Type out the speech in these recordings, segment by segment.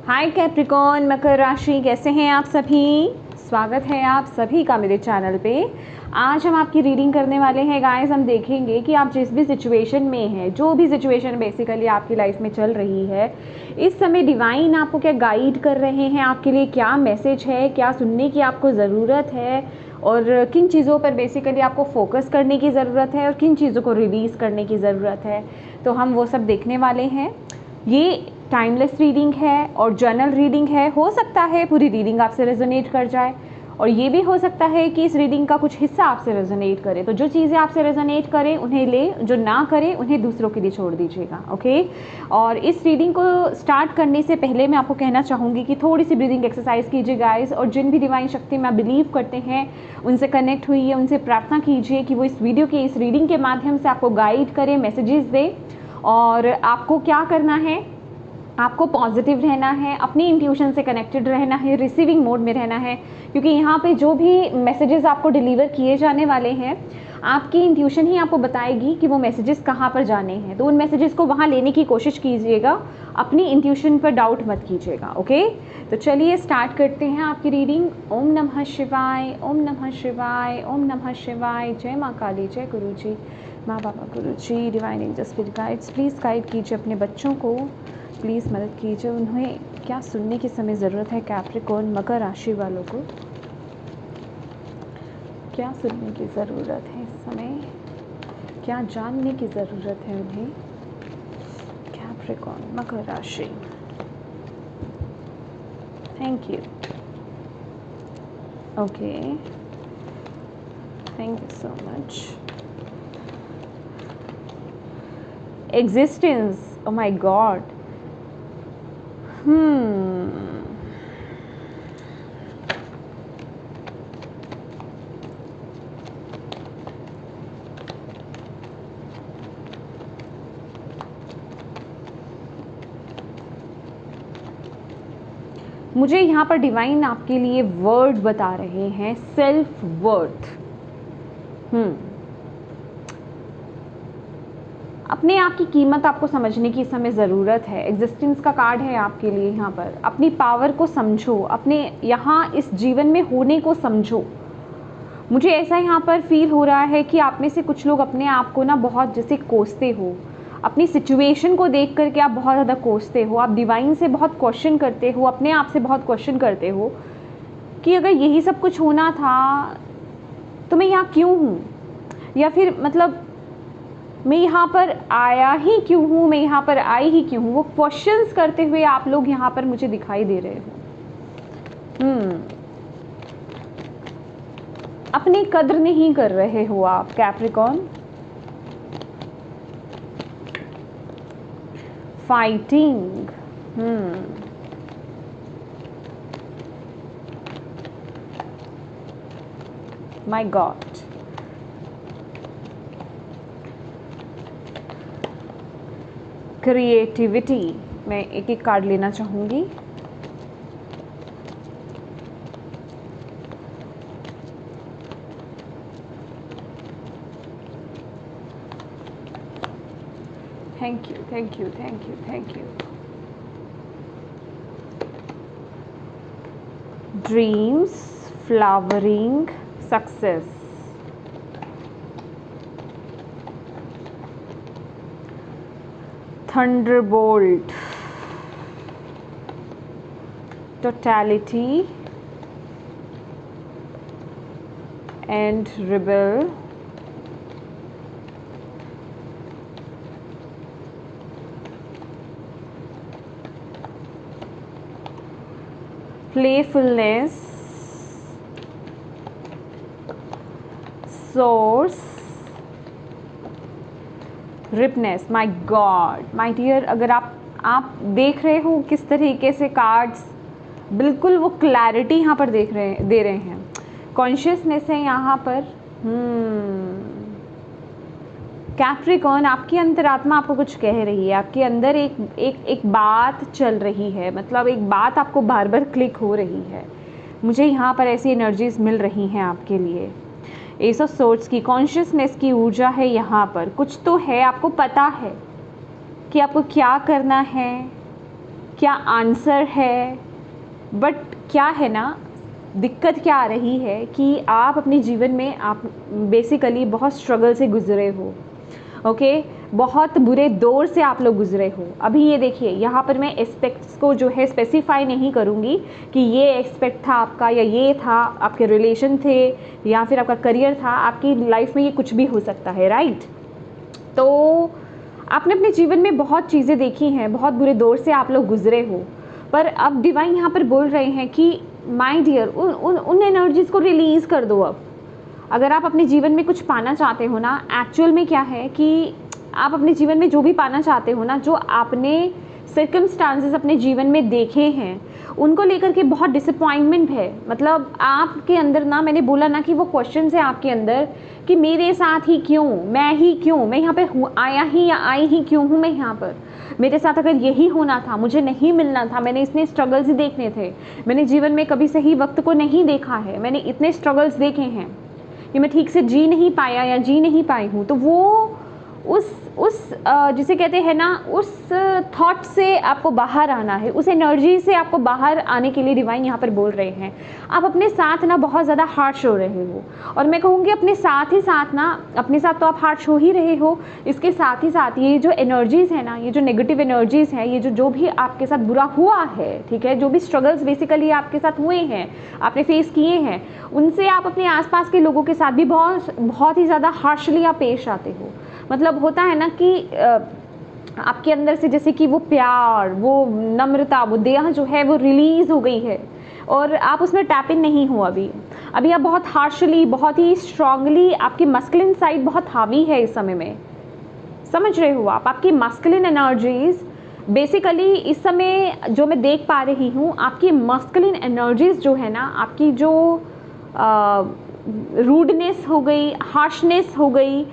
हाय Capricorn, मकर राशि, कैसे हैं आप सभी। स्वागत है आप सभी का मेरे चैनल पे। आज हम आपकी रीडिंग करने वाले हैं गाइस। हम देखेंगे कि आप जिस भी सिचुएशन में हैं, जो भी सिचुएशन बेसिकली आपकी लाइफ में चल रही है, इस समय डिवाइन आपको क्या गाइड कर रहे हैं, आपके लिए क्या मैसेज है, क्या सुनने की आपको ज़रूरत है और किन चीज़ों पर बेसिकली आपको फोकस करने की ज़रूरत है और किन चीज़ों को रिलीज़ करने की ज़रूरत है। तो हम वो सब देखने वाले हैं। ये टाइमलेस रीडिंग है और जर्नल रीडिंग है। हो सकता है पूरी रीडिंग आपसे रेजोनेट कर जाए और ये भी हो सकता है कि इस रीडिंग का कुछ हिस्सा आपसे रेजोनेट करे। तो जो चीज़ें आपसे रेजोनेट करें उन्हें ले, जो ना करें उन्हें दूसरों के लिए छोड़ दीजिएगा। ओके। और इस रीडिंग को स्टार्ट करने से पहले मैं आपको कहना चाहूँगी कि थोड़ी सी ब्रीदिंग एक्सरसाइज कीजिए गाइस। और जिन भी डिवाइन शक्ति में आप बिलीव करते हैं उनसे कनेक्ट हुई है, उनसे प्रार्थना कीजिए कि वो इस वीडियो के, इस रीडिंग के माध्यम से आपको गाइड करें, मैसेजेस दे। और आपको क्या करना है, आपको पॉजिटिव रहना है, अपनी इंट्यूशन से कनेक्टेड रहना है, रिसीविंग मोड में रहना है। क्योंकि यहाँ पे जो भी मैसेजेस आपको डिलीवर किए जाने वाले हैं, आपकी इंट्यूशन ही आपको बताएगी कि वो मैसेजेस कहाँ पर जाने हैं। तो उन मैसेजेस को वहाँ लेने की कोशिश कीजिएगा, अपनी इंट्यूशन पर डाउट मत कीजिएगा। ओके, तो चलिए स्टार्ट करते हैं आपकी रीडिंग। ओम नमः शिवाय, ओम नमः शिवाय, ओम नमः शिवाय। जय माँ काली, जय गुरु जी, माँ बाबा गुरु ji, divine angels, spirit guides, please guide कीजिए अपने बच्चों को, प्लीज़ मदद कीजिए। उन्हें क्या सुनने की समय ज़रूरत है, कैप्रिकॉर्न मकर राशि वालों को क्या सुनने की ज़रूरत है इस समय, क्या जानने की ज़रूरत है उन्हें, कैप्रिकॉर्न मकर राशि। Thank you. Okay, thank you so much. Existence, oh my God. मुझे यहाँ पर डिवाइन आपके लिए वर्ड बता रहे हैं, सेल्फ वर्थ। अपने आप की कीमत आपको समझने की इस समय ज़रूरत है। एग्जिस्टेंस का कार्ड है आपके लिए यहाँ पर। अपनी पावर को समझो, अपने यहाँ इस जीवन में होने को समझो। मुझे ऐसा यहाँ पर फील हो रहा है कि आप में से कुछ लोग अपने आप को ना बहुत जैसे कोसते हो, अपनी सिचुएशन को देख करके आप बहुत ज़्यादा कोसते हो, आप डिवाइन से बहुत क्वेश्चन करते हो, अपने आप से बहुत क्वेश्चन करते हो कि अगर यही सब कुछ होना था तो मैं यहाँ क्यों हूँ, या फिर मतलब मैं यहाँ पर आया ही क्यों हूँ, मैं यहाँ पर आई ही क्यों हूँ। वो क्वेश्चंस करते हुए आप लोग यहाँ पर मुझे दिखाई दे रहे हो। अपनी कद्र नहीं कर रहे हो आप Capricorn. Fighting, my God. Creativity, मैं एक एक कार्ड लेना चाहूँगी। Thank you, thank you, thank you, thank you. Dreams, flowering, success, thunderbolt, totality and rebel, playfulness, source, ripeness. My God, my dear, अगर आप देख रहे हो किस तरीके से कार्ड्स बिल्कुल वो क्लैरिटी यहाँ पर दे रहे हैं। कॉन्शियसनेस है यहाँ पर। कैप्रिकॉर्न, आपकी अंतरात्मा आपको कुछ कह रही है। आपके अंदर एक बात चल रही है, मतलब एक बात आपको बार बार क्लिक हो रही है। मुझे यहाँ पर ऐसी एनर्जीज मिल रही हैं आपके लिए। एस ऑफ सोर्ड्स की कॉन्शियसनेस की ऊर्जा है यहाँ पर। कुछ तो है, आपको पता है कि आपको क्या करना है, क्या आंसर है, बट क्या है ना, दिक्कत क्या आ रही है कि आप अपने जीवन में आप बेसिकली बहुत स्ट्रगल से गुजरे हो, ओके, बहुत बुरे दौर से आप लोग गुजरे हो। अभी ये देखिए, यहाँ पर मैं एस्पेक्ट्स को जो है स्पेसिफाई नहीं करूँगी कि ये एस्पेक्ट था आपका, या ये था, आपके रिलेशन थे, या फिर आपका करियर था, आपकी लाइफ में ये कुछ भी हो सकता है, राइट। तो आपने अपने जीवन में बहुत चीज़ें देखी हैं, बहुत बुरे दौर से आप लोग गुजरे हो, पर अब डिवाइन यहाँ पर बोल रहे हैं कि माय डियर, उन एनर्जीज़ को रिलीज़ कर दो। अब अगर आप अपने जीवन में कुछ पाना चाहते हो ना, एक्चुअल में क्या है कि आप अपने जीवन में जो भी पाना चाहते हो ना, जो आपने सर्कमस्टांसेस अपने जीवन में देखे हैं, उनको लेकर के बहुत डिसअपॉइंटमेंट है। मतलब आपके अंदर ना, मैंने बोला ना कि वो क्वेश्चन है आपके अंदर कि मेरे साथ ही क्यों, मैं यहाँ पे हूँ, आई ही क्यों हूँ मैं यहाँ पर। मेरे साथ अगर यही होना था, मुझे नहीं मिलना था, मैंने इतने स्ट्रगल्स ही देखने थे, मैंने जीवन में कभी सही वक्त को नहीं देखा है, मैंने इतने स्ट्रगल्स देखे हैं कि मैं ठीक से जी नहीं पाया या जी नहीं पाई हूँ। तो वो उस जिसे कहते हैं ना, उस थॉट से आपको बाहर आना है, उस एनर्जी से आपको बाहर आने के लिए डिवाइन यहाँ पर बोल रहे हैं। आप अपने साथ ना बहुत ज़्यादा हार्श हो रहे हो, और मैं कहूँगी अपने साथ ही साथ ना, अपने साथ तो आप हार्श हो ही रहे हो, इसके साथ ही साथ ये जो एनर्जीज़ है ना, ये जो नेगेटिव एनर्जीज़ हैं, ये जो भी आपके साथ बुरा हुआ है, ठीक है, जो भी स्ट्रगल्स बेसिकली आपके साथ हुए हैं, आपने फेस किए हैं, उनसे आप अपने आसपास के लोगों के साथ भी बहुत ही ज़्यादा हार्शली आप पेश आते हो। मतलब होता है ना कि आपके अंदर से जैसे कि वो प्यार, वो नम्रता, वो दया जो है वो रिलीज़ हो गई है, और आप उसमें टैप इन नहीं हो अभी आप बहुत हार्शली, बहुत ही स्ट्रांगली, आपकी मस्कुलिन साइड बहुत हावी है इस समय में, समझ रहे हो आप। आपकी मस्कुलिन एनर्जीज़ बेसिकली इस समय जो मैं देख पा रही हूँ, आपकी मस्कुलिन एनर्जीज़ जो है ना, आपकी जो रूडनेस हो गई, हार्शनेस हो गई,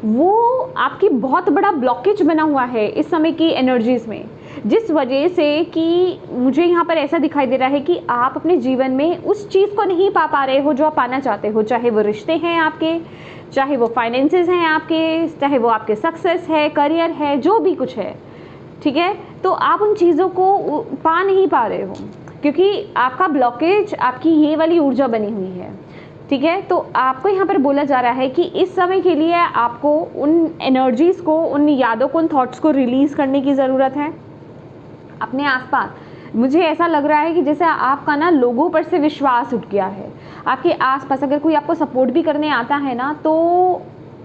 वो आपकी बहुत बड़ा ब्लॉकेज बना हुआ है इस समय की एनर्जीज़ में, जिस वजह से कि मुझे यहाँ पर ऐसा दिखाई दे रहा है कि आप अपने जीवन में उस चीज़ को नहीं पा रहे हो जो आप पाना चाहते हो, चाहे वो रिश्ते हैं आपके, चाहे वो फाइनेंसेस हैं आपके, चाहे वो आपके सक्सेस है, करियर है, जो भी कुछ है, ठीक है। तो आप उन चीज़ों को पा नहीं पा रहे हो क्योंकि आपका ब्लॉकेज आपकी ये वाली ऊर्जा बनी हुई है, ठीक है। तो आपको यहाँ पर बोला जा रहा है कि इस समय के लिए आपको उन एनर्जीज़ को, उन यादों को, उन थॉट्स को रिलीज़ करने की ज़रूरत है अपने आसपास। मुझे ऐसा लग रहा है कि जैसे आपका ना लोगों पर से विश्वास उठ गया है। आपके आसपास अगर कोई आपको सपोर्ट भी करने आता है ना, तो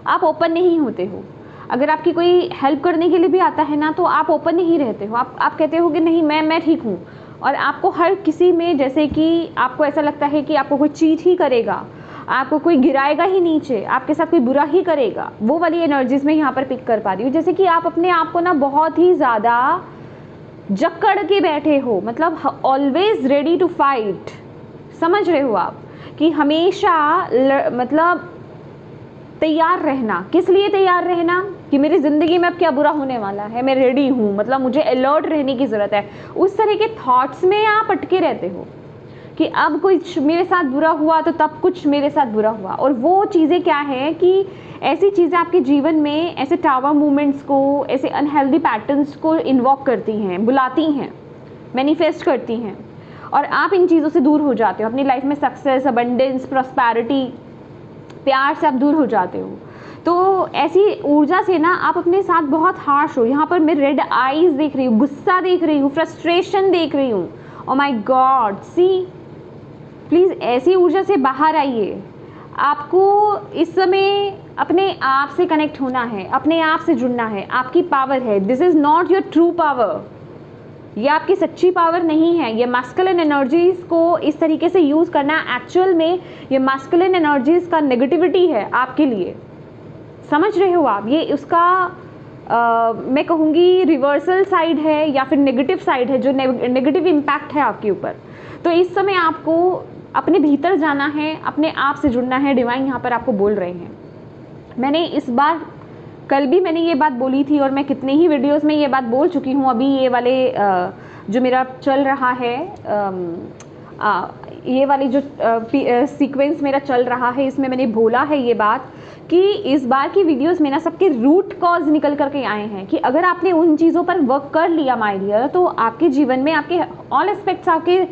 आप ओपन नहीं होते हो। अगर आपकी कोई हेल्प करने के लिए भी आता है ना, तो आप ओपन नहीं रहते हो। आप कहते हो कि नहीं, मैं ठीक हूँ, और आपको हर किसी में, जैसे कि आपको ऐसा लगता है कि आपको कोई चीट ही करेगा, आपको कोई गिराएगा ही नीचे, आपके साथ कोई बुरा ही करेगा, वो वाली एनर्जीज़ में यहाँ पर पिक कर पा रही हूँ। जैसे कि आप अपने आप को ना बहुत ही ज़्यादा जकड़ के बैठे हो, मतलब ऑलवेज रेडी टू फाइट, समझ रहे हो आप, कि हमेशा मतलब तैयार रहना। किस लिए तैयार रहना? कि मेरी ज़िंदगी में अब क्या बुरा होने वाला है, मैं रेडी हूँ, मतलब मुझे अलर्ट रहने की ज़रूरत है। उस तरह के थॉट्स में आप अटके रहते हो कि अब कुछ मेरे साथ बुरा हुआ तो तब कुछ मेरे साथ बुरा हुआ। और वो चीज़ें क्या है कि ऐसी चीज़ें आपके जीवन में ऐसे टावर मूवमेंट्स को, ऐसे अनहेल्दी पैटर्न्स को इन्वॉक करती हैं, बुलाती हैं, मैनिफेस्ट करती हैं, और आप इन चीज़ों से दूर हो जाते हो। अपनी लाइफ में सक्सेस, अबंडेंस, प्रॉस्पेरिटी, प्यार से आप दूर हो जाते हो। तो ऐसी ऊर्जा से ना आप अपने साथ बहुत हार्श हो। यहाँ पर मैं रेड आईज देख रही हूँ, गुस्सा देख रही हूँ, फ्रस्ट्रेशन देख रही हूँ। Oh my God, see please ऐसी ऊर्जा से बाहर आइए। आपको इस समय अपने आप से कनेक्ट होना है, अपने आप से जुड़ना है। आपकी पावर है, this is not your true power, ये आपकी सच्ची पावर नहीं है। ये मास्कुलिन एनर्जीज़ को इस तरीके से यूज़ करना, एक्चुअल में ये मास्कुलिन एनर्जीज़ का नेगेटिविटी है आपके लिए, समझ रहे हो आप। ये उसका मैं कहूँगी रिवर्सल साइड है या फिर नेगेटिव साइड है, जो नेगेटिव इम्पैक्ट है आपके ऊपर। तो इस समय आपको अपने भीतर जाना है, अपने आप से जुड़ना है। डिवाइन यहाँ पर आपको बोल रहे हैं। मैंने इस बार, कल भी मैंने ये बात बोली थी, और मैं कितने ही वीडियोस में ये बात बोल चुकी हूँ। अभी ये वाले जो मेरा चल रहा है ये वाली जो सीक्वेंस मेरा चल रहा है इसमें मैंने बोला है ये बात कि इस बार की वीडियोस में ना सबके रूट कॉज निकल करके आए हैं कि अगर आपने उन चीज़ों पर वर्क कर लिया माय डियर, तो आपके जीवन में आपके ऑल एस्पेक्ट्स आपके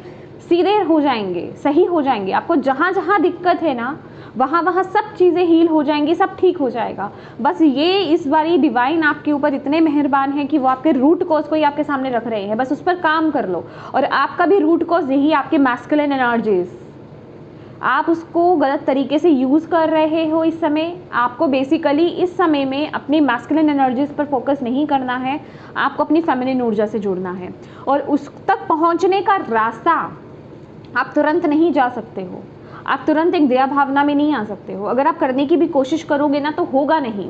सीधे हो जाएंगे, सही हो जाएंगे। आपको जहाँ जहाँ दिक्कत है ना वहाँ वहाँ सब चीज़ें हील हो जाएंगी, सब ठीक हो जाएगा। बस ये इस बार ये डिवाइन आपके ऊपर इतने मेहरबान है कि वो आपके रूट कॉज को ही आपके सामने रख रहे हैं, बस उस पर काम कर लो। और आपका भी रूट कॉज यही आपके मैस्कुलिन एनर्जीज, आप उसको गलत तरीके से यूज़ कर रहे हो इस समय। आपको बेसिकली इस समय में अपनी मैस्कुलिन एनर्जीज पर फोकस नहीं करना है, आपको अपनी फेमिनिन ऊर्जा से जुड़ना है। और उस तक पहुंचने का रास्ता आप तुरंत नहीं जा सकते हो, आप तुरंत एक दया भावना में नहीं आ सकते हो। अगर आप करने की भी कोशिश करोगे ना तो होगा नहीं।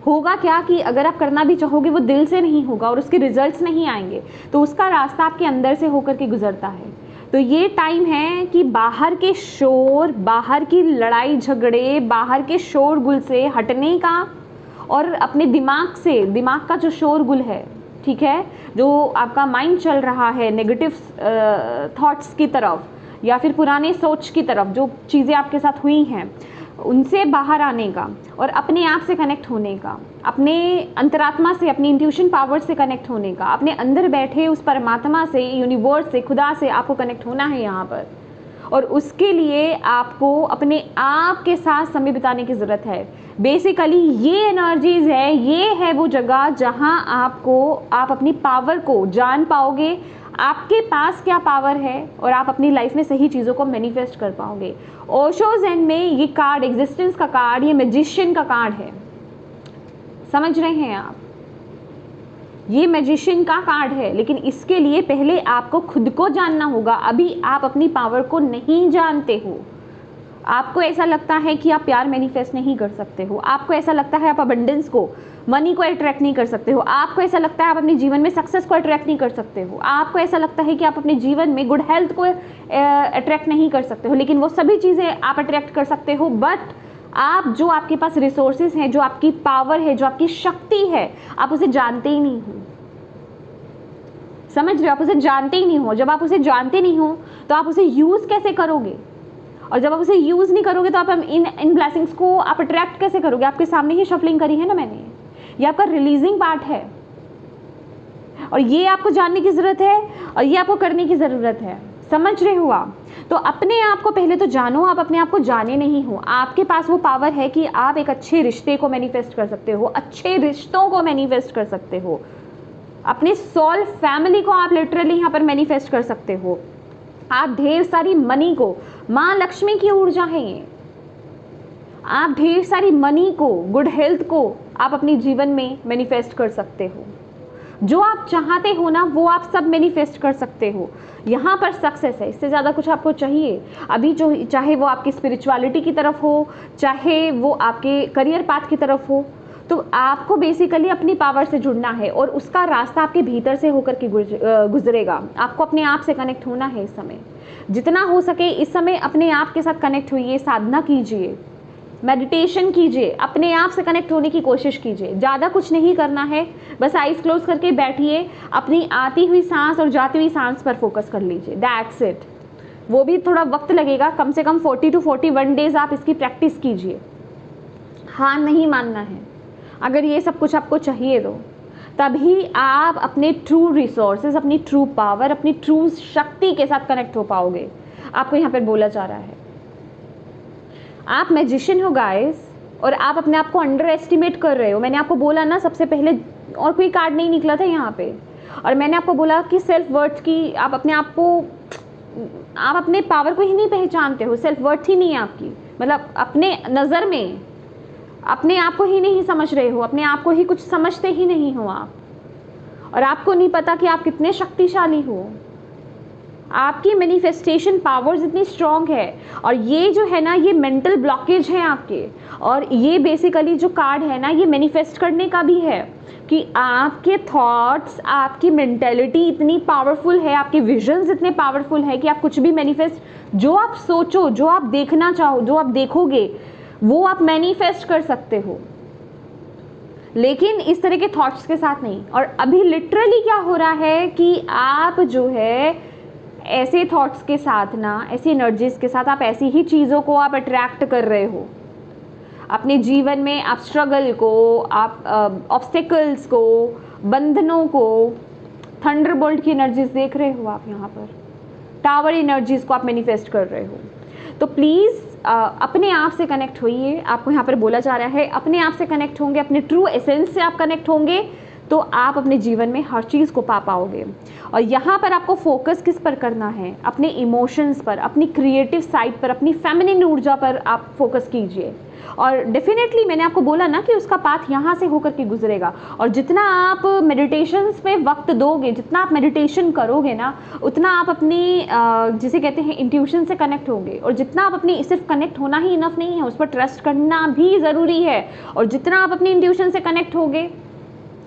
होगा क्या कि अगर आप करना भी चाहोगे वो दिल से नहीं होगा और उसके रिजल्ट्स नहीं आएंगे, तो उसका रास्ता आपके अंदर से होकर के गुजरता है। तो ये टाइम है कि बाहर के शोर, बाहर की लड़ाई झगड़े, बाहर के शोरगुल से हटने का और अपने दिमाग से, दिमाग का जो शोरगुल है, ठीक है, जो आपका माइंड चल रहा है नेगेटिव थॉट्स की तरफ या फिर पुराने सोच की तरफ, जो चीज़ें आपके साथ हुई हैं उनसे बाहर आने का और अपने आप से कनेक्ट होने का, अपने अंतरात्मा से, अपनी इंट्यूशन पावर से कनेक्ट होने का, अपने अंदर बैठे उस परमात्मा से, यूनिवर्स से, खुदा से आपको कनेक्ट होना है यहाँ पर। और उसके लिए आपको अपने आप के साथ समय बिताने की ज़रूरत है। बेसिकली ये एनर्जीज है, ये है वो जगह जहाँ आप अपनी पावर को जान पाओगे, आपके पास क्या पावर है और आप अपनी लाइफ में सही चीज़ों को मैनिफेस्ट कर पाओगे। ओशो ज़ेन में ये कार्ड, एग्जिस्टेंस का कार्ड, ये मैजिशियन का कार्ड है, समझ रहे हैं आप? ये मैजिशियन का कार्ड है, लेकिन इसके लिए पहले आपको खुद को जानना होगा। अभी आप अपनी पावर को नहीं जानते हो। आपको ऐसा लगता है कि आप प्यार मैनिफेस्ट नहीं कर सकते हो, आपको ऐसा लगता है आप अबंडेंस को, मनी को अट्रैक्ट नहीं कर सकते हो, आपको ऐसा लगता है आप अपने जीवन में सक्सेस को अट्रैक्ट नहीं कर सकते हो, आपको ऐसा लगता है कि आप अपने जीवन में गुड हेल्थ को अट्रैक्ट नहीं कर सकते हो। लेकिन वो सभी चीज़ें आप अट्रैक्ट कर सकते हो, बट आप जो आपके पास रिसोर्सेज हैं, जो आपकी पावर है, जो आपकी शक्ति है, आप उसे जानते ही नहीं हो। समझ रहे हो? आप उसे जानते ही नहीं हो। जब आप उसे जानते नहीं हो तो आप उसे यूज़ कैसे करोगे? और जब आप उसे यूज़ नहीं करोगे तो आप इन ब्लेसिंग्स को आप अट्रैक्ट कैसे करोगे? आपके सामने ही शफलिंग करी है ना मैंने, ये आपका रिलीजिंग पार्ट है और ये आपको जानने की ज़रूरत है और ये आपको करने की ज़रूरत है। समझ रहे हो आप? तो अपने आप को पहले तो जानो। आप अपने आप को जाने नहीं हो। आपके पास वो पावर है कि आप एक अच्छे रिश्ते को मैनिफेस्ट कर सकते हो, अच्छे रिश्तों को मैनिफेस्ट कर सकते हो, अपने सोल फैमिली को आप लिटरली यहाँ पर मैनिफेस्ट कर सकते हो। आप ढेर सारी मनी को, माँ लक्ष्मी की ऊर्जा है ये, आप ढेर सारी मनी को, गुड हेल्थ को आप अपने जीवन में मैनिफेस्ट कर सकते हो। जो आप चाहते हो ना वो आप सब मैनिफेस्ट कर सकते हो। यहाँ पर सक्सेस है, इससे ज़्यादा कुछ आपको चाहिए अभी? जो चाहे वो आपकी स्पिरिचुअलिटी की तरफ हो, चाहे वो आपके करियर पाथ की तरफ हो, तो आपको बेसिकली अपनी पावर से जुड़ना है और उसका रास्ता आपके भीतर से होकर के गुजरेगा। आपको अपने आप से कनेक्ट होना है इस समय। जितना हो सके इस समय अपने आप के साथ कनेक्ट होइए, साधना कीजिए, मेडिटेशन कीजिए, अपने आप से कनेक्ट होने की कोशिश कीजिए। ज़्यादा कुछ नहीं करना है, बस आइज़ क्लोज करके बैठिए, अपनी आती हुई सांस और जाती हुई सांस पर फोकस कर लीजिए। That's it. वो भी थोड़ा वक्त लगेगा, कम से कम 40 to 41 डेज आप इसकी प्रैक्टिस कीजिए। हार नहीं मानना है। अगर ये सब कुछ आपको चाहिए तो तभी आप अपने ट्रू रिसोर्सेज, अपनी ट्रू पावर, अपनी ट्रू शक्ति के साथ कनेक्ट हो पाओगे। आपको यहाँ पर बोला जा रहा है आप मैजिशियन हो गाइस, और आप अपने आप को अंडर एस्टिमेट कर रहे हो। मैंने आपको बोला ना सबसे पहले, और कोई कार्ड नहीं निकला था यहाँ पे, और मैंने आपको बोला कि सेल्फ वर्थ की, आप अपने आप को, आप अपने पावर को ही नहीं पहचानते हो, सेल्फ वर्थ ही नहीं है आपकी, मतलब अपने नज़र में अपने आप को ही नहीं समझ रहे हो, अपने आप को ही कुछ समझते ही नहीं हो आप, और आपको नहीं पता कि आप कितने शक्तिशाली हो। आपकी मैनिफेस्टेशन पावर्स इतनी स्ट्रॉन्ग है, और ये जो है ना ये मेंटल ब्लॉकेज है आपके, और ये बेसिकली जो कार्ड है ना ये मैनिफेस्ट करने का भी है कि आपके थॉट्स, आपकी मेंटेलिटी इतनी पावरफुल है, आपके विजन्स इतने पावरफुल है कि आप कुछ भी मैनिफेस्ट, जो आप सोचो, जो आप देखना चाहो, जो आप देखोगे वो आप मैनिफेस्ट कर सकते हो, लेकिन इस तरह के थॉट्स के साथ नहीं। और अभी लिटरली क्या हो रहा है कि आप जो है ऐसे थॉट्स के साथ ना, ऐसी एनर्जीज के साथ आप ऐसी ही चीज़ों को आप अट्रैक्ट कर रहे हो अपने जीवन में। आप स्ट्रगल को, आप ऑब्स्टेकल्स को, बंधनों को, थंडरबोल्ट की एनर्जीज देख रहे हो आप यहाँ पर, टावर एनर्जीज को आप मैनिफेस्ट कर रहे हो। तो प्लीज़ अपने आप से कनेक्ट होइए। आपको यहाँ पर बोला जा रहा है अपने आप से कनेक्ट होंगे, अपने ट्रू एसेंस से आप कनेक्ट होंगे तो आप अपने जीवन में हर चीज़ को पा पाओगे। और यहाँ पर आपको फोकस किस पर करना है? अपने इमोशंस पर, अपनी क्रिएटिव साइड पर, अपनी फेमिनिन ऊर्जा पर आप फोकस कीजिए। और डेफिनेटली मैंने आपको बोला ना कि उसका पाथ यहाँ से होकर के गुजरेगा। और जितना आप मेडिटेशंस में वक्त दोगे, जितना आप मेडिटेशन करोगे ना, उतना आप अपनी जिसे कहते हैं इंट्यूशन से कनेक्ट होगे। और जितना आप अपनी, सिर्फ कनेक्ट होना ही इनफ नहीं है, उस पर ट्रस्ट करना भी ज़रूरी है। और जितना आप अपनी इंट्यूशन से कनेक्ट होगे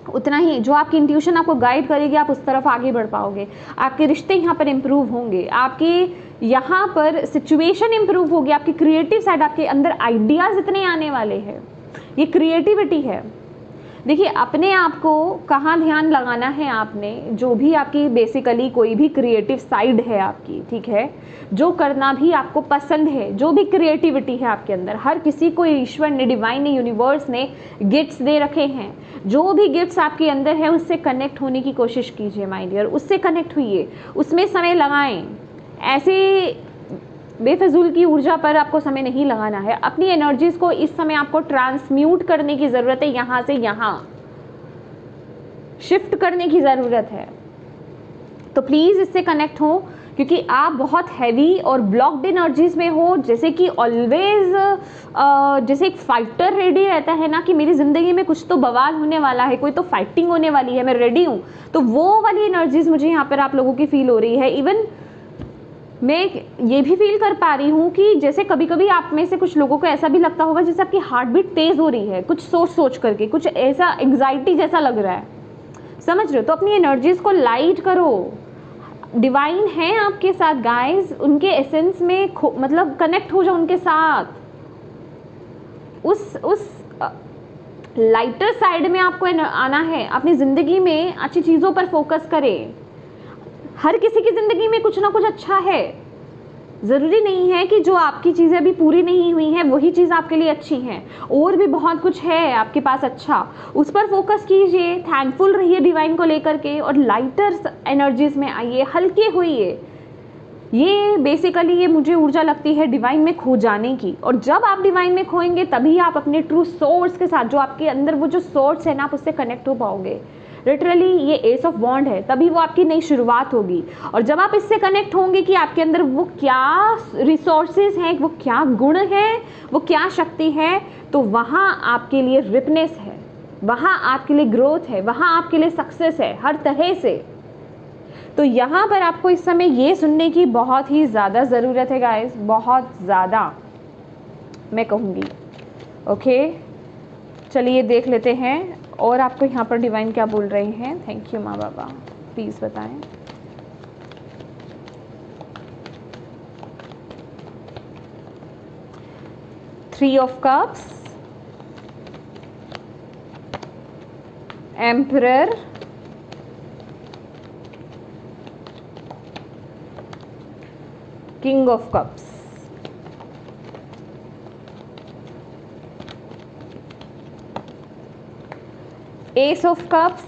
उतना ही जो आपकी इंट्यूशन आपको गाइड करेगी, आप उस तरफ आगे बढ़ पाओगे। आपके रिश्ते यहाँ पर इम्प्रूव होंगे, आपकी यहाँ पर सिचुएशन इम्प्रूव होगी, आपकी क्रिएटिव साइड, आपके अंदर आइडियाज़ इतने आने वाले हैं। ये क्रिएटिविटी है। देखिए अपने आप को कहाँ ध्यान लगाना है आपने, जो भी आपकी बेसिकली कोई भी क्रिएटिव साइड है आपकी, ठीक है, जो करना भी आपको पसंद है, जो भी क्रिएटिविटी है आपके अंदर, हर किसी को ईश्वर ने, डिवाइन ने, यूनिवर्स ने गिफ्ट्स दे रखे हैं। जो भी गिफ्ट्स आपके अंदर है उससे कनेक्ट होने की कोशिश कीजिए माय डियर, उससे कनेक्ट होइए, उसमें समय लगाएं। ऐसे बेफजूल की ऊर्जा पर आपको समय नहीं लगाना है। अपनी एनर्जीज को इस समय आपको ट्रांसम्यूट करने की ज़रूरत है, यहाँ से यहाँ शिफ्ट करने की ज़रूरत है। तो प्लीज़ इससे कनेक्ट हो, क्योंकि आप बहुत हैवी और ब्लॉक्ड एनर्जीज में हो। जैसे कि ऑलवेज जैसे एक फाइटर रेडी रहता है ना कि मेरी ज़िंदगी में कुछ तो बवाल होने वाला है, कोई तो फाइटिंग होने वाली है, मैं रेडी हूँ। तो वो वाली एनर्जीज मुझे यहाँ पर आप लोगों की फील हो रही है। इवन मैं ये भी फील कर पा रही हूँ कि जैसे कभी कभी आप में से कुछ लोगों को ऐसा भी लगता होगा जैसे आपकी हार्ट बीट तेज़ हो रही है, कुछ सोच सोच करके, कुछ ऐसा एंग्जाइटी जैसा लग रहा है, समझ रहे हो? तो अपनी एनर्जीज को लाइट करो। डिवाइन है आपके साथ गाइस, उनके एसेंस में मतलब कनेक्ट हो जाओ उनके साथ। उस लाइटर साइड में आपको आना है। अपनी ज़िंदगी में अच्छी चीज़ों पर फोकस करें। हर किसी की ज़िंदगी में कुछ ना कुछ अच्छा है। ज़रूरी नहीं है कि जो आपकी चीज़ें अभी पूरी नहीं हुई हैं वही चीज़ आपके लिए अच्छी हैं, और भी बहुत कुछ है आपके पास अच्छा, उस पर फोकस कीजिए। थैंकफुल रहिए डिवाइन को लेकर के, और लाइटर एनर्जीज में आइए, हल्के होइए। ये बेसिकली ये मुझे ऊर्जा लगती है डिवाइन में खो जाने की। और जब आप डिवाइन में खोएंगे तभी आप अपने ट्रू सोर्स के साथ, जो आपके अंदर वो जो सोर्स है ना, आप उससे कनेक्ट हो पाओगे। लिटरली ये एस ऑफ वॉन्ड है, तभी वो आपकी नई शुरुआत होगी। और जब आप इससे कनेक्ट होंगे कि आपके अंदर वो क्या रिसोर्सेज हैं, वो क्या गुण हैं, वो क्या शक्ति है, तो वहाँ आपके लिए रिपनेस है, वहाँ आपके लिए ग्रोथ है, वहाँ आपके लिए सक्सेस है हर तरह से। तो यहाँ पर आपको इस समय ये सुनने की बहुत ही ज़्यादा ज़रूरत है गाइस, बहुत ज़्यादा मैं कहूँगी। ओके, चलिए देख लेते हैं और आपको यहाँ पर डिवाइन क्या बोल रहे हैं। थैंक यू माँ बाबा, प्लीज़ बताएं। Three of cups, emperor, king of cups, S of cups,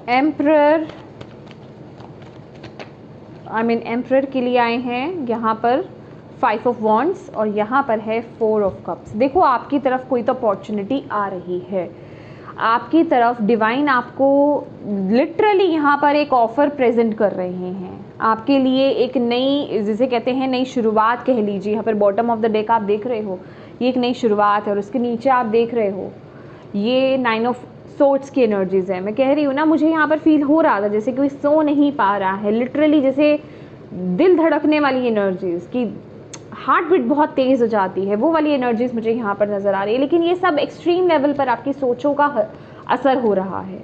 emperor, emperor के लिए आए हैं यहाँ पर 5 ऑफ वॉन्ड्स, और यहाँ पर है 4 ऑफ कप्स। देखो आपकी तरफ कोई तो अपॉर्चुनिटी आ रही है, आपकी तरफ डिवाइन आपको लिटरली यहाँ पर एक ऑफ़र प्रेजेंट कर रहे हैं आपके लिए। एक नई, जिसे कहते हैं नई शुरुआत कह लीजिए। यहाँ पर बॉटम ऑफ द डेक आप देख रहे हो, ये एक नई शुरुआत है। और उसके नीचे आप देख रहे हो ये 9 ऑफ सोर्ड्स की एनर्जीज है। मैं कह रही हूँ ना, मुझे यहाँ पर फील हो रहा था जैसे कोई सो नहीं पा रहा है, लिटरली जैसे दिल धड़कने वाली एनर्जीज की, हार्ट बीट बहुत तेज़ हो जाती है, वो वाली एनर्जीज मुझे यहाँ पर नज़र आ रही है। लेकिन ये सब एक्सट्रीम लेवल पर आपकी सोचों का असर हो रहा है,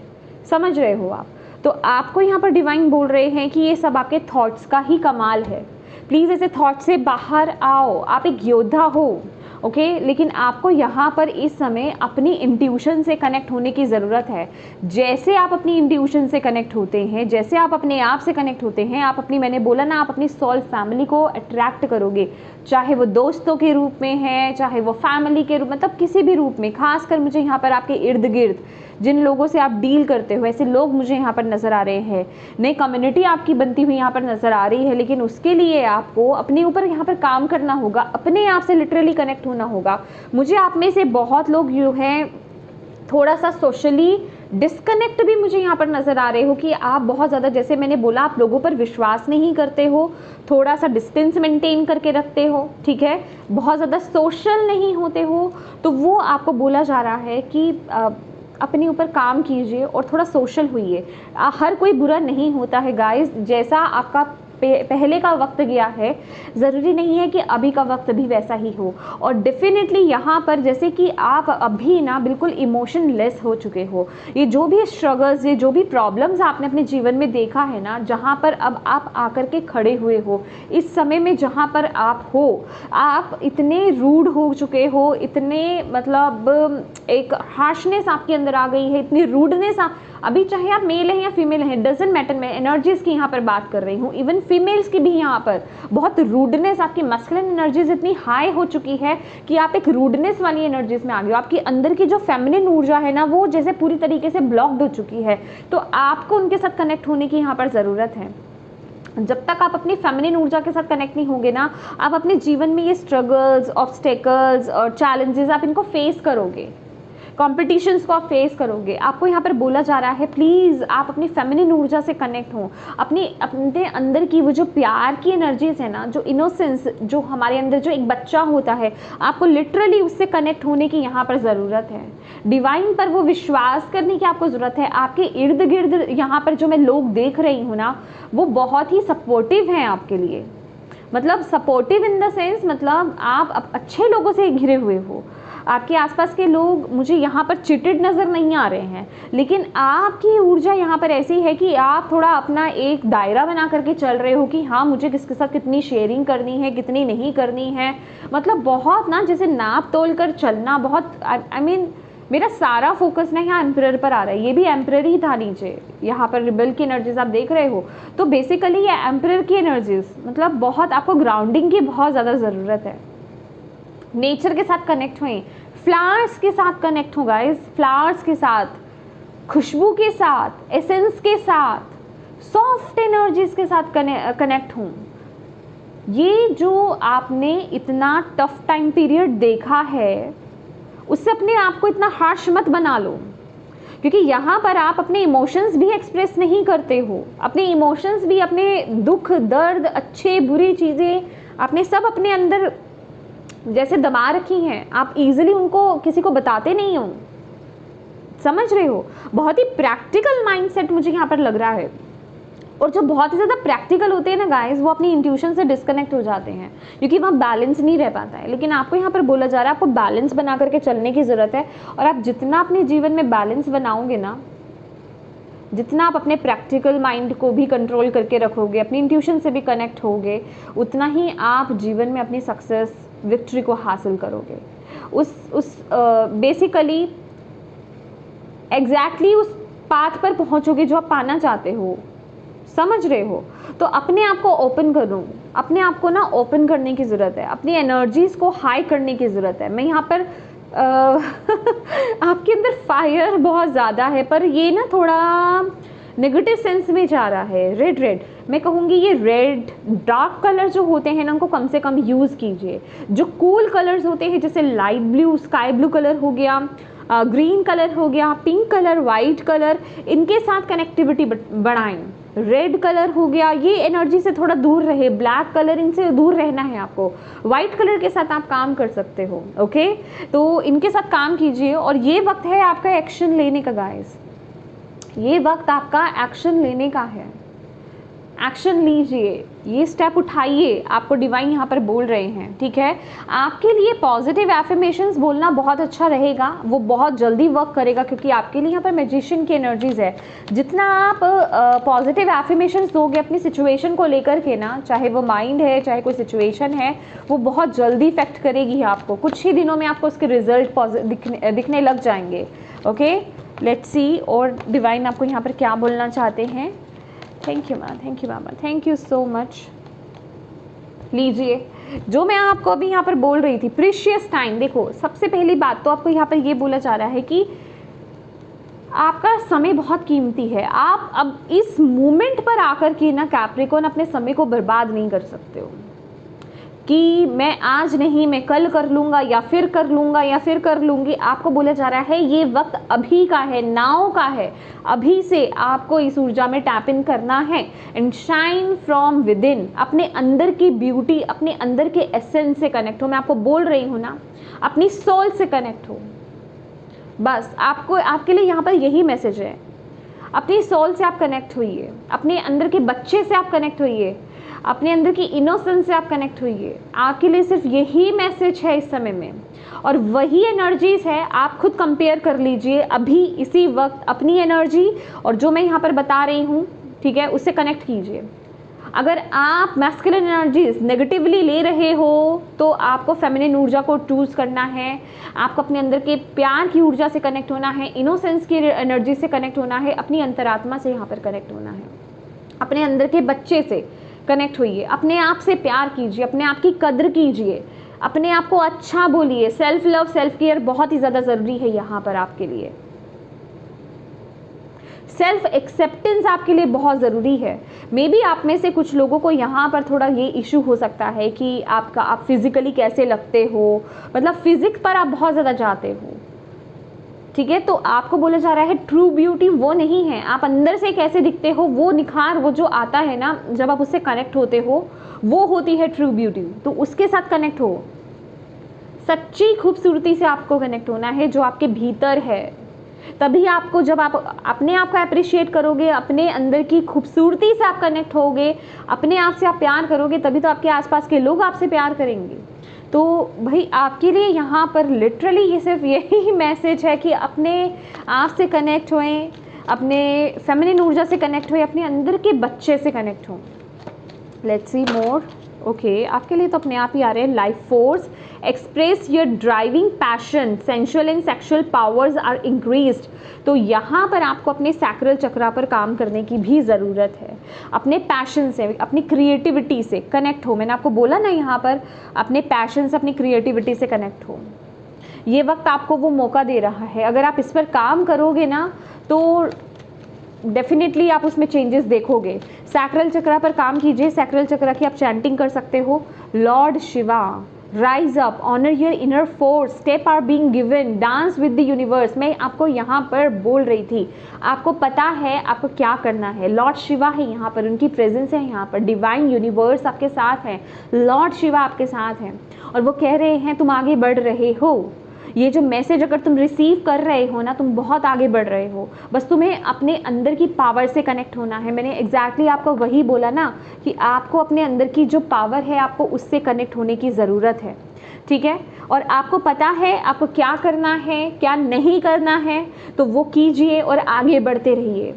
समझ रहे हो आप? तो आपको यहाँ पर डिवाइन बोल रहे हैं कि ये सब आपके थॉट्स का ही कमाल है। प्लीज़ ऐसे थॉट से बाहर आओ। आप एक योद्धा हो, ओके लेकिन आपको यहाँ पर इस समय अपनी इंट्यूशन से कनेक्ट होने की ज़रूरत है। जैसे आप अपनी इंट्यूशन से कनेक्ट होते हैं, जैसे आप अपने आप से कनेक्ट होते हैं, आप अपनी, मैंने बोला ना, आप अपनी सोल फैमिली को अट्रैक्ट करोगे, चाहे वो दोस्तों के रूप में है, चाहे वो फैमिली के रूप, मतलब किसी भी रूप में। खासकर मुझे यहाँ पर आपके इर्द गिर्द जिन लोगों से आप डील करते हो, ऐसे लोग मुझे यहाँ पर नज़र आ रहे हैं। नई कम्युनिटी आपकी बनती हुई यहाँ पर नज़र आ रही है, लेकिन उसके लिए आपको अपने ऊपर यहाँ पर काम करना होगा, अपने आप से लिटरली कनेक्ट होना होगा। मुझे आप में से बहुत लोग जो हैं थोड़ा सा सोशली डिस्कनेक्ट भी मुझे यहाँ पर नज़र आ रहे हो कि आप बहुत ज़्यादा, जैसे मैंने बोला, आप लोगों पर विश्वास नहीं करते हो, थोड़ा सा डिस्टेंस मेंटेन करके रखते हो, ठीक है, बहुत ज़्यादा सोशल नहीं होते हो। तो वो आपको बोला जा रहा है कि अपने ऊपर काम कीजिए और थोड़ा सोशल होइए। हर कोई बुरा नहीं होता है गाइस। जैसा आपका पहले का वक्त गया है, ज़रूरी नहीं है कि अभी का वक्त भी वैसा ही हो। और डेफिनेटली यहाँ पर जैसे कि आप अभी ना बिल्कुल इमोशनलेस हो चुके हो। ये जो भी स्ट्रगल्स, ये जो भी प्रॉब्लम्स आपने अपने जीवन में देखा है ना, जहाँ पर अब आप आकर के खड़े हुए हो, इस समय में जहाँ पर आप हो, आप इतने रूड हो चुके हो, इतने मतलब एक हार्शनेस आपके अंदर आ गई है, इतनी रूडनेस अभी चाहे आप मेल हैं या फीमेल हैं, डजेंट मैटर। मैं एनर्जीज़ की यहाँ पर बात कर रही हूँ, इवन फीमेल्स की भी यहाँ पर बहुत रूडनेस, आपकी मस्कुलिन एनर्जीज इतनी हाई हो चुकी है कि आप एक रूडनेस वाली एनर्जीज में आ गए हो। आपकी अंदर की जो फेमिनिन ऊर्जा है ना, वो जैसे पूरी तरीके से ब्लॉक्ड हो चुकी है। तो आपको उनके साथ कनेक्ट होने की यहाँ पर ज़रूरत है। जब तक आप अपनी फेमिनिन ऊर्जा के साथ कनेक्ट नहीं होंगे ना, आप अपने जीवन में ये स्ट्रगल्स, ऑब्स्टेकल्स और चैलेंजेस आप इनको फेस करोगे, कॉम्पिटिशन्स को आप फेस करोगे। आपको यहाँ पर बोला जा रहा है प्लीज़ आप अपनी फेमिनिन ऊर्जा से कनेक्ट हो। अपने अंदर की वो जो प्यार की एनर्जीज है ना, जो इनोसेंस जो हमारे अंदर जो एक बच्चा होता है, आपको लिटरली उससे कनेक्ट होने की यहाँ पर ज़रूरत है। डिवाइन पर वो विश्वास करने की आपको ज़रूरत है। आपके इर्द गिर्द यहाँ पर जो मैं लोग देख रही हूँ ना, वो बहुत ही सपोर्टिव हैं आपके लिए। मतलब सपोर्टिव इन द सेंस, मतलब आप अच्छे लोगों से घिरे हुए हो। आपके आसपास के लोग मुझे यहाँ पर चिटेड नज़र नहीं आ रहे हैं, लेकिन आपकी ऊर्जा यहाँ पर ऐसी है कि आप थोड़ा अपना एक दायरा बना करके चल रहे हो कि हाँ, मुझे किसके साथ कितनी शेयरिंग करनी है, कितनी नहीं करनी है। मतलब बहुत ना, जैसे नाप तोल कर चलना, बहुत आई मीन मेरा सारा फोकस ना यहाँ एम्परर पर आ रहा है। ये भी एम्परर ही था नीचे, यहाँ पर रिबल की एनर्जीज आप देख रहे हो। तो बेसिकली ये एम्परर की एनर्जीज, मतलब बहुत आपको ग्राउंडिंग की बहुत ज़्यादा ज़रूरत है। नेचर के साथ कनेक्ट हुए, फ्लावर्स के साथ कनेक्ट हो गाइस, फ्लावर्स के साथ, खुशबू के साथ, एसेंस के साथ, सॉफ्ट एनर्जीज के साथ कनेक्ट हूँ। ये जो आपने इतना टफ टाइम पीरियड देखा है, उससे अपने आप को इतना हार्श मत बना लो, क्योंकि यहाँ पर आप अपने इमोशंस भी एक्सप्रेस नहीं करते हो। अपने इमोशंस भी, अपने दुख दर्द, अच्छे बुरी चीज़ें आपने सब अपने अंदर जैसे दबा रखी हैं। आप इजीली उनको किसी को बताते नहीं हो, समझ रहे हो। बहुत ही प्रैक्टिकल माइंडसेट मुझे यहाँ पर लग रहा है। और जो बहुत ही ज़्यादा प्रैक्टिकल होते हैं ना गाइस, वो अपनी इंट्यूशन से डिस्कनेक्ट हो जाते हैं, क्योंकि वहाँ बैलेंस नहीं रह पाता है। लेकिन आपको यहाँ पर बोला जा रहा है आपको बैलेंस बना करके चलने की ज़रूरत है। और आप जितना अपने जीवन में बैलेंस बनाओगे ना, जितना आप अपने प्रैक्टिकल माइंड को भी कंट्रोल करके रखोगे, अपनी इंट्यूशन से भी कनेक्ट होगे, उतना ही आप जीवन में अपनी सक्सेस, विक्ट्री को हासिल करोगे। उस बेसिकली एग्जैक्टली उस पाथ पर पहुंचोगे जो आप पाना चाहते हो, समझ रहे हो। तो अपने आप को ओपन करो, अपने आप को ना ओपन करने की ज़रूरत है, अपनी एनर्जीज़ को हाई करने की ज़रूरत है। मैं यहाँ पर आपके अंदर फायर बहुत ज़्यादा है, पर ये ना थोड़ा नेगेटिव सेंस में जा रहा है। रेड मैं कहूँगी, ये रेड डार्क कलर जो होते हैं ना, उनको कम से कम यूज़ कीजिए। जो कूल कलर्स होते हैं, जैसे light blue, sky blue colour हो गया, ग्रीन कलर हो गया, पिंक कलर, वाइट कलर, इनके साथ कनेक्टिविटी बढ़ाएं। रेड कलर हो गया, ये एनर्जी से थोड़ा दूर रहे। ब्लैक कलर, इनसे दूर रहना है आपको। वाइट कलर के साथ आप काम कर सकते हो, ओके। तो इनके साथ काम कीजिए। और ये वक्त है आपका एक्शन लेने का गाइस, ये वक्त आपका एक्शन लेने का है। एक्शन लीजिए, ये स्टेप उठाइए, आपको डिवाइन यहाँ पर बोल रहे हैं, ठीक है। आपके लिए पॉजिटिव एफर्मेशंस बोलना बहुत अच्छा रहेगा, वो बहुत जल्दी वर्क करेगा, क्योंकि आपके लिए यहाँ पर मैजिशियन की एनर्जीज है। जितना आप पॉजिटिव एफर्मेशंस दोगे अपनी सिचुएशन को लेकर के ना, चाहे वो माइंड है चाहे कोई सिचुएशन है, वो बहुत जल्दी इफेक्ट करेगी आपको। कुछ ही दिनों में आपको उसके रिजल्ट दिखने लग जाएंगे। ओके, लेट्स सी और डिवाइन आपको यहाँ पर क्या बोलना चाहते हैं। Thank you ma'am, thank you ma'am, thank you so much. लीजिए, जो मैं आपको अभी यहाँ पर बोल रही थी, प्रीशियस टाइम। देखो, सबसे पहली बात तो आपको यहाँ पर ये बोला जा रहा है कि आपका समय बहुत कीमती है। आप अब इस मोमेंट पर आकर के ना कैप्रिकॉर्न अपने समय को बर्बाद नहीं कर सकते हो कि मैं आज नहीं, मैं कल कर लूँगा या फिर कर लूँगा या फिर कर लूँगी। आपको बोला जा रहा है ये वक्त अभी का है, नाउ का है। अभी से आपको इस ऊर्जा में टैप इन करना है and shine from with in. अपने अंदर की ब्यूटी, अपने अंदर के एसेंस से कनेक्ट हो। मैं आपको बोल रही हूँ ना, अपनी सोल से कनेक्ट हो। बस आपको, आपके लिए यहाँ पर यही मैसेज है। अपनी सोल से आप कनेक्ट होइए, अपने अंदर के बच्चे से आप कनेक्ट होइए, अपने अंदर की इनोसेंस से आप कनेक्ट होइए। आपके लिए सिर्फ यही मैसेज है इस समय में, और वही एनर्जीज है। आप खुद कंपेयर कर लीजिए अभी इसी वक्त अपनी एनर्जी और जो मैं यहाँ पर बता रही हूँ, ठीक है, उससे कनेक्ट कीजिए। अगर आप मैस्कुलिन एनर्जीज नेगेटिवली ले रहे हो तो आपको फेमिनिन ऊर्जा को चूज करना है। आपको अपने अंदर के प्यार की ऊर्जा से कनेक्ट होना है, इनोसेंस की एनर्जी से कनेक्ट होना है, अपनी अंतरात्मा से यहाँ पर कनेक्ट होना है। अपने अंदर के बच्चे से कनेक्ट होइए, अपने आप से प्यार कीजिए, अपने आप की कद्र कीजिए, अपने आप को अच्छा बोलिए। सेल्फ लव, सेल्फ केयर बहुत ही ज़्यादा ज़रूरी है यहाँ पर आपके लिए। सेल्फ एक्सेप्टेंस आपके लिए बहुत ज़रूरी है। मे बी आप में से कुछ लोगों को यहाँ पर थोड़ा ये इशू हो सकता है कि आप फिज़िकली कैसे लगते हो, मतलब फिजिक्स पर आप बहुत ज़्यादा जाते हो, ठीक है। तो आपको बोला जा रहा है ट्रू ब्यूटी वो नहीं है, आप अंदर से कैसे दिखते हो, वो निखार, वो जो आता है ना जब आप उससे कनेक्ट होते हो, वो होती है ट्रू ब्यूटी। तो उसके साथ कनेक्ट हो, सच्ची खूबसूरती से आपको कनेक्ट होना है जो आपके भीतर है। तभी आपको, जब आप अपने आप को अप्रिशिएट करोगे, अपने अंदर की खूबसूरती से आप कनेक्ट होगे, अपने आप से आप प्यार करोगे, तभी तो आपके आसपास के लोग आपसे प्यार करेंगे। तो भाई आपके लिए यहाँ पर लिटरली ये सिर्फ यही मैसेज है कि अपने आप से कनेक्ट होएं, अपने फेमिनिन ऊर्जा से कनेक्ट होएं, अपने अंदर के बच्चे से कनेक्ट हों। Let's see more. ओके, आपके लिए तो अपने आप ही आ रहे हैं। Life force, express your driving passion, sensual and sexual powers are increased. तो यहाँ पर आपको अपने सैक्रल चक्रा पर काम करने की भी ज़रूरत है। अपने पैशन से, अपनी क्रिएटिविटी से कनेक्ट हो। मैंने आपको बोला ना यहाँ पर अपने पैशन से, अपनी क्रिएटिविटी से कनेक्ट हो। ये वक्त आपको वो मौका दे रहा है। अगर आप इस पर काम करोगे ना तो डेफिनेटली आप उसमें चेंजेस देखोगे। सैक्रल चक्रा पर काम कीजिए। सैक्रल चक्रा की आप चैंटिंग कर सकते हो, Lord Shiva rise up, honour your inner force, step are being given, dance with the universe. मैं आपको यहाँ पर बोल रही थी, आपको पता है आपको क्या करना है। लॉर्ड शिवा है यहाँ पर, उनकी प्रेजेंस है यहाँ पर, डिवाइन यूनिवर्स आपके साथ है, लॉर्ड शिवा आपके साथ हैं और वो कह रहे हैं तुम आगे बढ़ रहे हो। ये जो मैसेज अगर तुम रिसीव कर रहे हो ना, तुम बहुत आगे बढ़ रहे हो। बस तुम्हें अपने अंदर की पावर से कनेक्ट होना है। मैंने एग्जैक्टली आपको वही बोला ना कि आपको अपने अंदर की जो पावर है आपको उससे कनेक्ट होने की ज़रूरत है, ठीक है। और आपको पता है आपको क्या करना है, क्या नहीं करना है, तो वो कीजिए और आगे बढ़ते रहिए।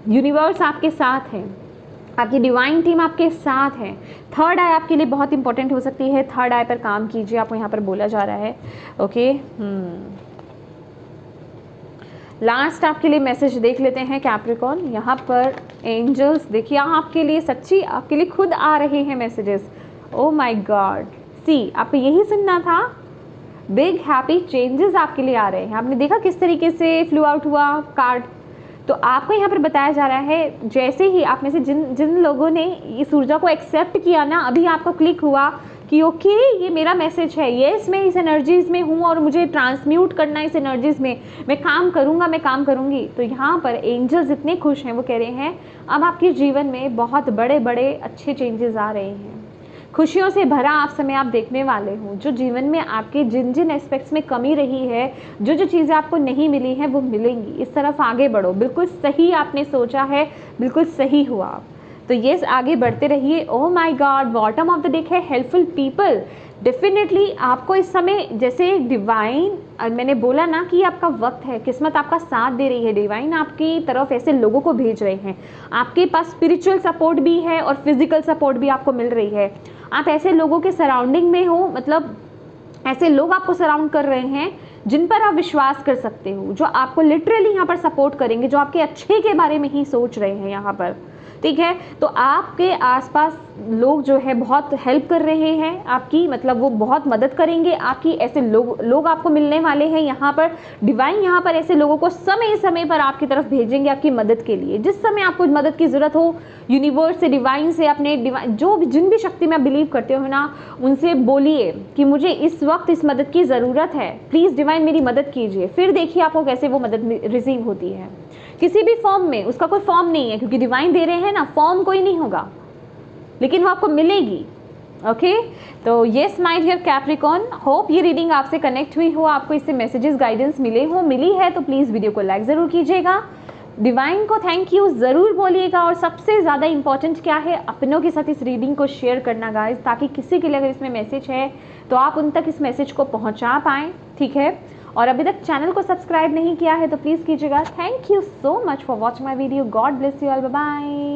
यूनिवर्स आपके साथ है, आपकी डिवाइन टीम आपके साथ है। थर्ड आई आपके लिए बहुत इंपॉर्टेंट हो सकती है। थर्ड आई पर काम कीजिए, आपको यहाँ पर बोला जा रहा है। ओके, लास्ट आपके लिए मैसेज देख लेते हैं कैप्रिकॉर्न। यहाँ पर एंजल्स देखिए आपके लिए, सच्ची आपके लिए खुद आ रहे हैं मैसेजेस। ओह माय गॉड, सी आपको यही सुनना था। बिग हैप्पी चेंजेस आपके लिए आ रहे हैं। आपने देखा किस तरीके से फ्लू आउट हुआ कार्ड। तो आपको यहाँ पर बताया जा रहा है, जैसे ही आप में से जिन लोगों ने इस ऊर्जा को एक्सेप्ट किया ना, अभी आपको क्लिक हुआ कि ओके ये मेरा मैसेज है, यस मैं इस एनर्जीज में हूँ और मुझे ट्रांसम्यूट करना है इस एनर्जीज में, मैं काम करूँगा, मैं काम करूँगी। तो यहाँ पर एंजल्स इतने खुश हैं, वो कह रहे हैं अब आपके जीवन में बहुत बड़े बड़े अच्छे चेंजेस आ रहे हैं। खुशियों से भरा आप समय आप देखने वाले हो। जो जीवन में आपके जिन जिन एस्पेक्ट्स में कमी रही है, जो जो चीज़ें आपको नहीं मिली हैं वो मिलेंगी। इस तरफ आगे बढ़ो। बिल्कुल सही आपने सोचा है, बिल्कुल सही हुआ। तो ये आगे बढ़ते रहिए। ओह my God, bottom of the deck है हेल्पफुल पीपल। डेफिनेटली आपको इस समय जैसे डिवाइन, मैंने बोला ना कि आपका वक्त है, किस्मत आपका साथ दे रही है, डिवाइन आपकी तरफ ऐसे लोगों को भेज रहे हैं। आपके पास स्पिरिचुअल सपोर्ट भी है और फिजिकल सपोर्ट भी आपको मिल रही है। आप ऐसे लोगों के सराउंडिंग में हो, मतलब ऐसे लोग आपको सराउंड कर रहे हैं जिन पर आप विश्वास कर सकते हो, जो आपको लिटरली यहाँ पर सपोर्ट करेंगे, जो आपके अच्छे के बारे में ही सोच रहे हैं यहाँ पर, ठीक है। तो आपके आसपास लोग जो है बहुत हेल्प कर रहे हैं आपकी, मतलब वो बहुत मदद करेंगे आपकी। ऐसे लोग आपको मिलने वाले हैं यहाँ पर। डिवाइन यहाँ पर ऐसे लोगों को समय समय पर आपकी तरफ भेजेंगे आपकी मदद के लिए। जिस समय आपको मदद की ज़रूरत हो, यूनिवर्स से, डिवाइन से, अपने डिवाइन जो भी जिन भी शक्ति में आप बिलीव करते हो ना, उनसे बोलिए कि मुझे इस वक्त इस मदद की ज़रूरत है, प्लीज़ डिवाइन मेरी मदद कीजिए। फिर देखिए आपको कैसे वो मदद रिसीव होती है, किसी भी फॉर्म में। उसका कोई फॉर्म नहीं है, क्योंकि डिवाइन दे रहे हैं ना, फॉर्म कोई नहीं होगा, लेकिन वो आपको मिलेगी। ओके, तो yes my dear Capricorn, hope ये रीडिंग आपसे कनेक्ट हुई हो, आपको इससे मैसेजेस, गाइडेंस मिली है तो प्लीज़ वीडियो को लाइक ज़रूर कीजिएगा। डिवाइन को थैंक यू ज़रूर बोलिएगा, और सबसे ज़्यादा इंपॉर्टेंट क्या है, अपनों के साथ इस रीडिंग को शेयर करना गाइस, ताकि किसी के लिए अगर इसमें मैसेज है तो आप उन तक इस मैसेज को पहुँचा पाएँ, ठीक है। और अभी तक चैनल को सब्सक्राइब नहीं किया है तो प्लीज़ कीजिएगा। Thank you so much for watching my video. God bless you all, bye bye.